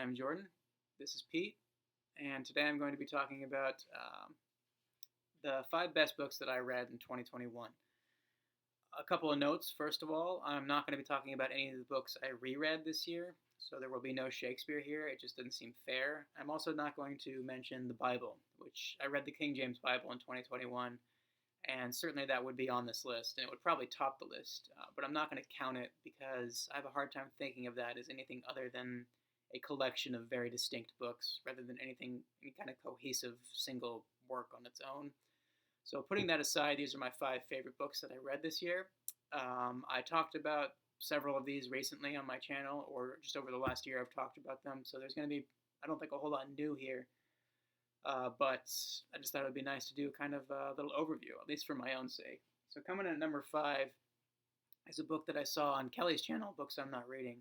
I'm Jordan. This is Pete, and today I'm going to be talking about the five best books that I read in 2021. A couple of notes. First of all, I'm not going to be talking about any of the books I reread this year, so there will be no Shakespeare here. It just didn't seem fair. I'm also not going to mention the Bible, which I read the King James Bible in 2021, and certainly that would be on this list, and it would probably top the list, but I'm not going to count it because I have a hard time thinking of that as anything other than a collection of very distinct books rather than any kind of cohesive single work on its own. So putting that aside, these are my five favorite books that I read this year. I talked about several of these recently on my channel, or just over the last year I've talked about them, so there's going to be, I don't think, a whole lot new here. But I just thought it would be nice to do kind of a little overview, at least for my own sake. So coming in at number 5 is a book that I saw on Kelly's channel, Books I'm Not Reading,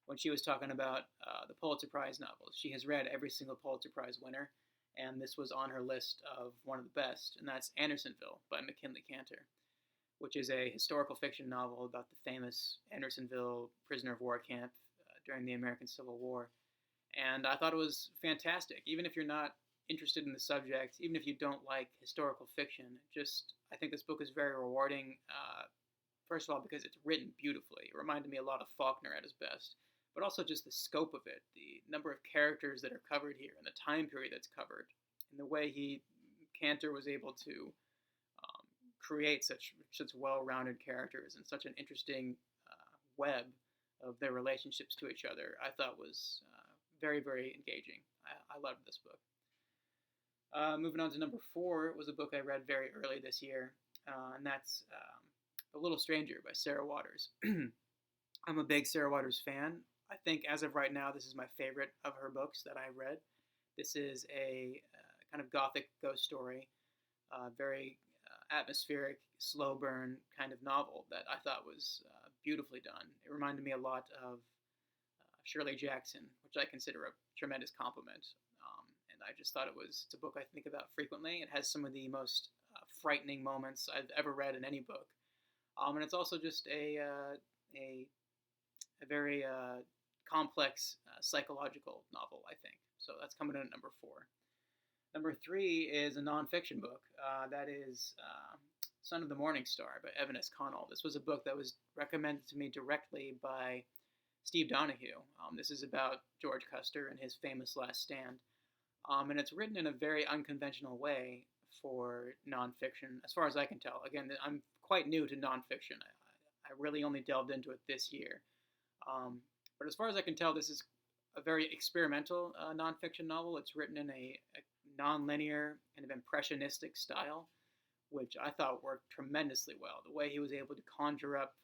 when she was talking about the Pulitzer Prize novels. She has read every single Pulitzer Prize winner, and this was on her list of one of the best, and that's Andersonville by Cantor, which is a historical fiction novel about the famous Andersonville prisoner of war camp during the American Civil War. And I thought it was fantastic, even if you're not interested in the subject, even if you don't like historical fiction. I think this book is very rewarding. First of all, because it's written beautifully. It reminded me a lot of Faulkner at his best, but also just the scope of it, the number of characters that are covered here, and the time period that's covered, and the way Cantor was able to create such well-rounded characters and such an interesting web of their relationships to each other, I thought was very, very engaging. I loved this book. Moving on to number 4 was a book I read very early this year, and that's A Little Stranger by Sarah Waters. I'm a big Sarah Waters fan. I think as of right now, this is my favorite of her books that I read. This is a kind of gothic ghost story, very atmospheric, slow burn kind of novel that I thought was beautifully done. It reminded me a lot of Shirley Jackson, which I consider a tremendous compliment. And I just thought it's a book I think about frequently. It has some of the most frightening moments I've ever read in any book. And it's also just a very complex psychological novel, I think. So that's coming in at number 4. Number 3 is a nonfiction book. That is Son of the Morning Star by Evan S. Connell. This was a book that was recommended to me directly by Steve Donahue. This is about George Custer and his famous Last Stand. And it's written in a very unconventional way for nonfiction, as far as I can tell. Again, I'm quite new to nonfiction. I really only delved into it this year. But as far as I can tell, this is a very experimental nonfiction novel. It's written in a non-linear, kind of impressionistic style, which I thought worked tremendously well. The way he was able to conjure up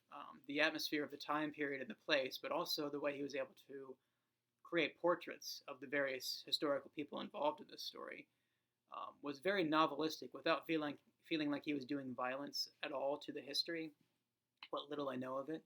the atmosphere of the time period and the place, but also the way he was able to create portraits of the various historical people involved in this story was very novelistic without feeling like he was doing violence at all to the history, what little I know of it.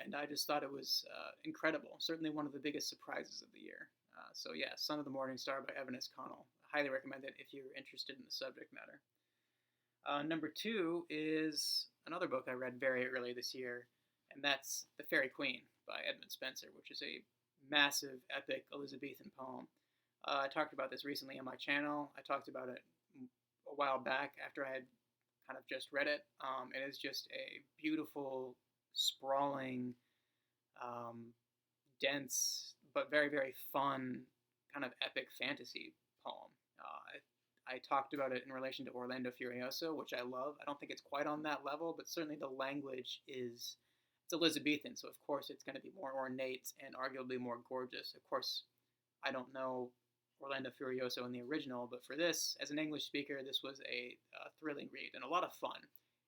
And I just thought it was incredible. Certainly one of the biggest surprises of the year. So yeah, Son of the Morning Star by Evan S. Connell. I highly recommend it if you're interested in the subject matter. Number 2 is another book I read very early this year, and that's The Faerie Queene by Edmund Spenser, which is a massive, epic Elizabethan poem. I talked about this recently on my channel. I talked about it a while back after I had kind of just read it. It is just a beautiful, sprawling, dense, but very, very fun kind of epic fantasy poem. I talked about it in relation to Orlando Furioso, which I love. I don't think it's quite on that level, but certainly the language it's Elizabethan, so of course it's going to be more ornate and arguably more gorgeous. Of course, I don't know Orlando Furioso in the original, but for this, as an English speaker, this was a thrilling read and a lot of fun.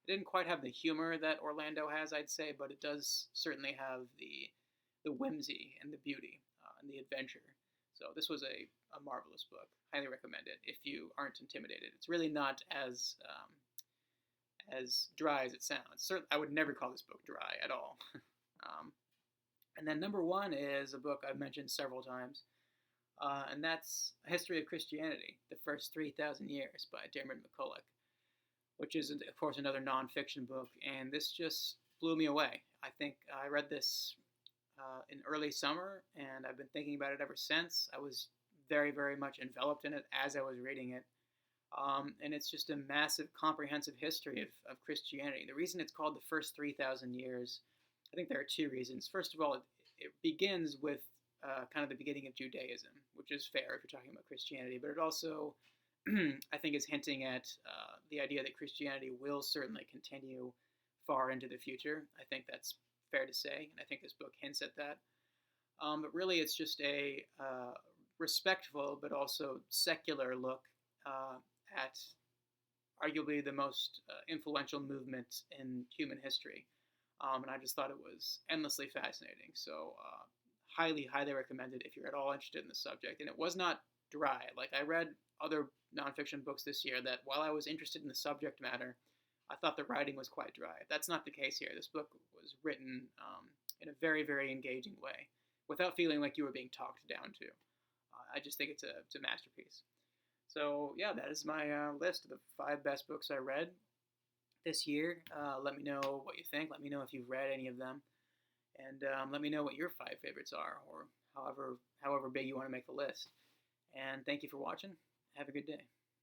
It didn't quite have the humor that Orlando has, I'd say, but it does certainly have the whimsy and the beauty and the adventure. So this was a marvelous book. Highly recommend it if you aren't intimidated. It's really not as dry as it sounds. I would never call this book dry at all. And then number 1 is a book I've mentioned several times, and that's A History of Christianity, The First 3,000 Years by Diarmaid, MacCulloch, which is, of course, another nonfiction book, and this just blew me away. I think I read this in early summer, and I've been thinking about it ever since. I was very, very much enveloped in it as I was reading it. And it's just a massive, comprehensive history of Christianity. The reason it's called the first 3,000 years, I think there are two reasons. First of all, it begins with kind of the beginning of Judaism, which is fair if you're talking about Christianity, but it also, I think, is hinting at the idea that Christianity will certainly continue far into the future. I think that's fair to say, and I think this book hints at that. But really, it's just a respectful but also secular look at arguably the most influential movement in human history. And I just thought it was endlessly fascinating. So, highly, highly recommended if you're at all interested in the subject. And it was not dry. Like, I read other nonfiction books this year that, while I was interested in the subject matter, I thought the writing was quite dry. That's not the case here. This book was written in a very, very engaging way, without feeling like you were being talked down to. I just think it's a masterpiece. So yeah, that is my list of the 5 best books I read this year. Let me know what you think. Let me know if you've read any of them, and let me know what your 5 favorites are, or however big you want to make the list. And thank you for watching. Have a good day.